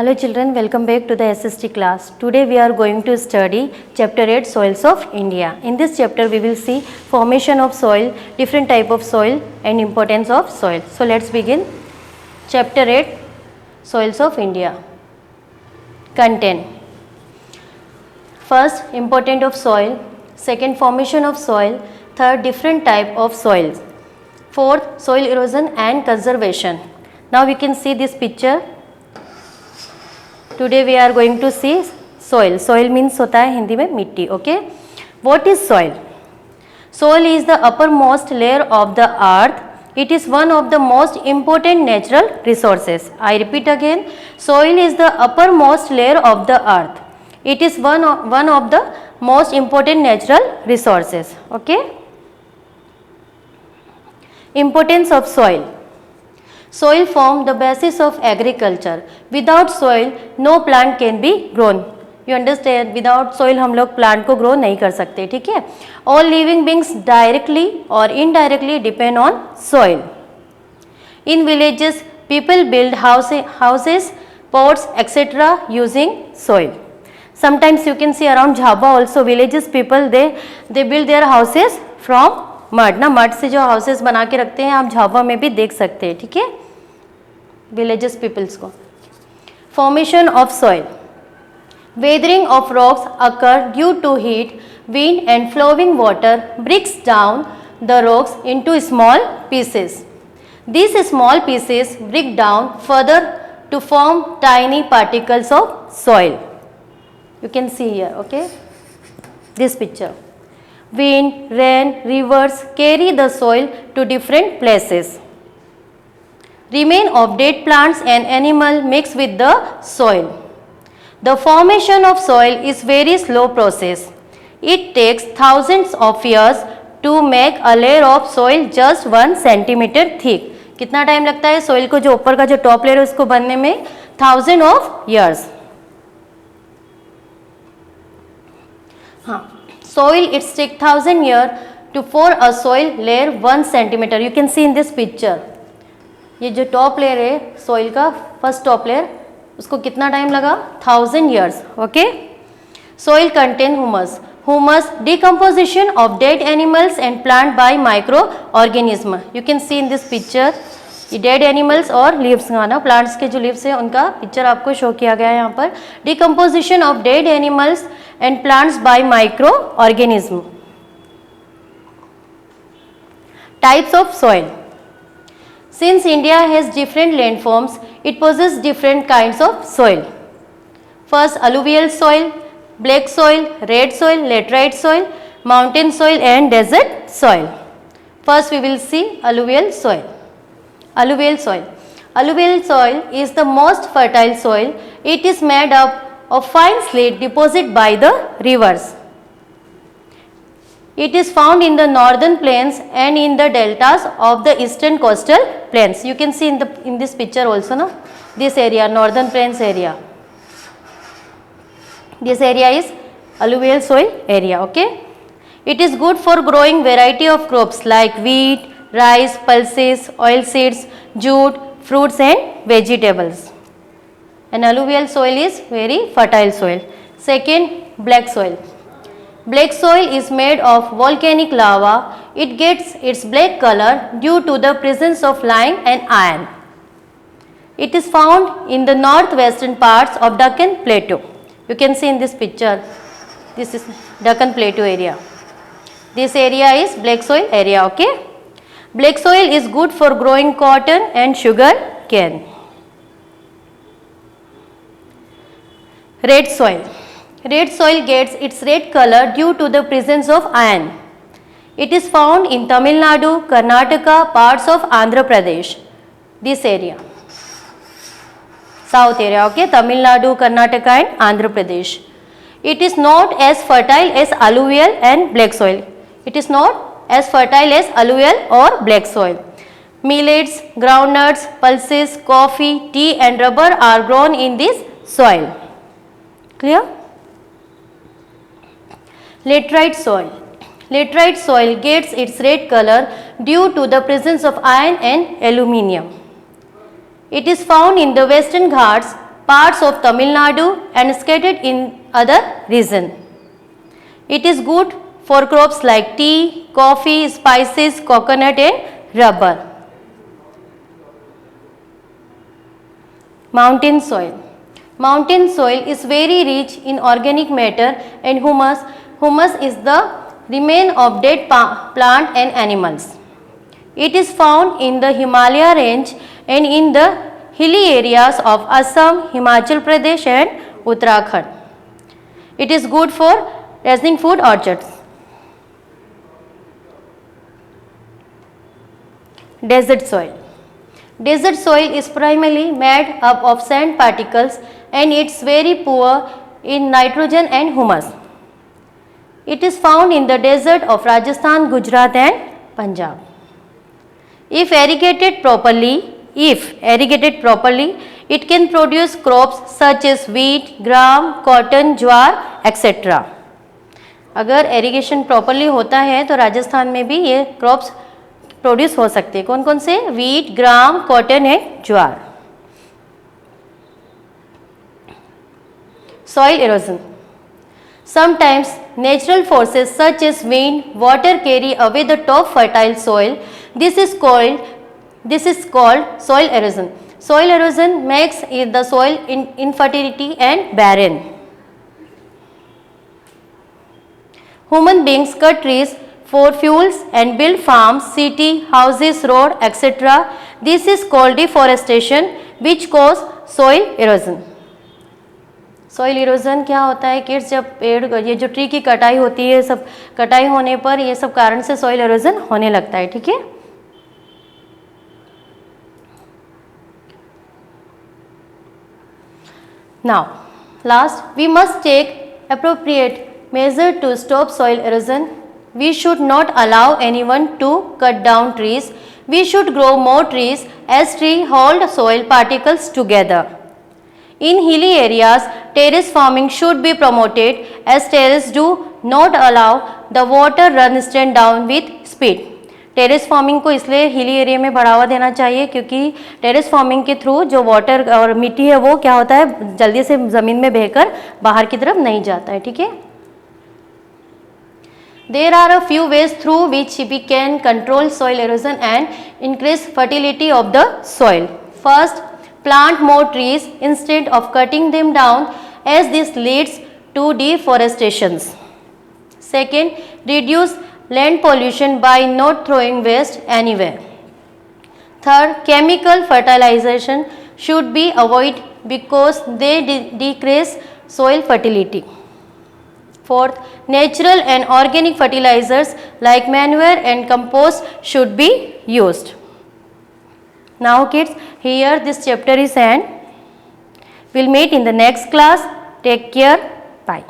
Hello children, welcome back to the SST class. Today we are going to study chapter 8 Soils of India. In this chapter we will see formation of soil, different type of soil and importance of soil. So let's begin. Chapter 8 Soils of India. Content. First, importance of soil. Second, formation of soil. Third, different type of soils. Fourth, soil erosion and conservation. Now we can see this picture. Today we are going to see soil. Soil means होता है हिंदी में मिट्टी. Okay. What is soil? Soil is the uppermost layer of the earth. It is one of the most important natural resources. I repeat again. Soil is the uppermost layer of the earth. It is one of the most important natural resources. Okay. Importance of soil. Soil forms the basis of agriculture. Without soil, no plant can be grown. You understand? Without soil हम लोग plant को grow नहीं कर सकते, ठीक है? All living beings directly or indirectly depend on soil. In villages, people build houses, pots, etc. using soil. Sometimes you can see around Jhabua also villages people they build their houses from mud ना mud से जो houses बना के रखते हैं आप झाबुआ में भी देख सकते हैं, ठीक है, विलेजेस पीपल्स को. Formation of soil. Weathering of rocks occur due to heat, wind and flowing water breaks down the rocks into small pieces. This small pieces break down further to form tiny particles of soil. You can see here, okay, this picture. Wind, rain, rivers carry the soil to different places. Remain of dead plants and animal mix with the soil. The formation of soil is very slow process. It takes thousands of years to make a layer of soil just 1 centimeter thick. कितना time लगता है soil को, जो ऊपर का जो top layer है उसको बनने में? 1000 of years. हाँ, soil it take 1000 years to form a soil layer 1 centimeter. You can see in this picture. ये जो टॉप लेयर है सोइल का, फर्स्ट टॉप लेयर, उसको कितना टाइम लगा? 1000 years. Okay. Soil contain humus. Humus decomposition of dead animals and plant by micro organism. You can C in this picture. ये dead animals और leaves का ना, plants के जो लीव्स है उनका पिक्चर आपको शो किया गया है यहाँ पर. Decomposition of dead animals and plants by microorganism. Types of soil. Since India has different landforms, it possesses different kinds of soil. First, alluvial soil, black soil, red soil, laterite soil, mountain soil and desert soil. First we will see alluvial soil. Alluvial soil. Alluvial soil is the most fertile soil. It is made up of fine slate deposited by the rivers. It is found in the northern plains and in the deltas of the eastern coastal plains. You can see in this picture also, no? This area, northern plains area. This area is alluvial soil area, okay? It is good for growing variety of crops like wheat, rice, pulses, oilseeds, jute, fruits and vegetables. And alluvial soil is very fertile soil. Second, black soil. Black soil is made of volcanic lava. It gets its black color due to the presence of lime and iron. It is found in the northwestern parts of Deccan Plateau. You can see in this picture. This is Deccan Plateau area. This area is black soil area, okay? Black soil is good for growing cotton and sugar cane. Red soil. Red soil gets its red color due to the presence of iron. It is found in Tamil Nadu, Karnataka, parts of Andhra Pradesh. This area. South area, okay? Tamil Nadu, Karnataka and Andhra Pradesh. It is not as fertile as alluvial and black soil. It is not as fertile as alluvial or black soil. Millets, groundnuts, pulses, coffee, tea and rubber are grown in this soil. Clear? Laterite soil. Laterite soil gets its red color due to the presence of iron and aluminium. It is found in the Western Ghats, parts of Tamil Nadu and scattered in other regions. It is good for crops like tea, coffee, spices, coconut and rubber. Mountain soil. Mountain soil is very rich in organic matter and humus. Humus is the remain of dead plant and animals. It is found in the Himalaya range and in the hilly areas of Assam, Himachal Pradesh and Uttarakhand. It is good for raising food orchards. Desert soil. Desert soil is primarily made up of sand particles and it's very poor in nitrogen and humus. It is found in the desert of Rajasthan, Gujarat and Punjab. If irrigated properly, it can produce crops such as wheat, gram, cotton, jowar, etc. अगर irrigation properly होता है तो राजस्थान में भी ये crops produce हो सकते हैं. कौन कौन से? Wheat, gram, cotton and jowar. Soil erosion. Sometimes natural forces such as wind, water carry away the top fertile soil. This is called soil erosion. Soil erosion makes the soil infertility and barren. Human beings cut trees for fuels and build farms, city, houses, road, etc. This is called deforestation, which cause soil erosion. Soil erosion क्या होता है kids? जब पेड़, ये जो tree की कटाई होती है, सब कटाई होने पर ये सब कारण से सॉइल इरोजन होने लगता है. ठीक है. Now last, we must take appropriate measure to stop soil erosion. We should not allow anyone to cut down trees. We should grow more trees as trees hold soil particles together. In hilly areas, terrace farming should be promoted as terraces do not allow the water run straight down with speed. Terrace farming को इसलिए hilly area में बढ़ावा देना चाहिए क्योंकि terrace farming के through जो water और मिट्टी है वो क्या होता है, जल्दी से ज़मीन में बहकर बाहर की तरफ नहीं जाता है. ठीक है. There are a few ways through which we can control soil erosion and increase fertility of the soil. First, plant more trees instead of cutting them down as this leads to deforestation. Second, reduce land pollution by not throwing waste anywhere. Third, chemical fertilization should be avoided because they decrease soil fertility. Fourth, natural and organic fertilizers like manure and compost should be used. Now kids, here this chapter is end. We'll meet in the next class. Take care. Bye.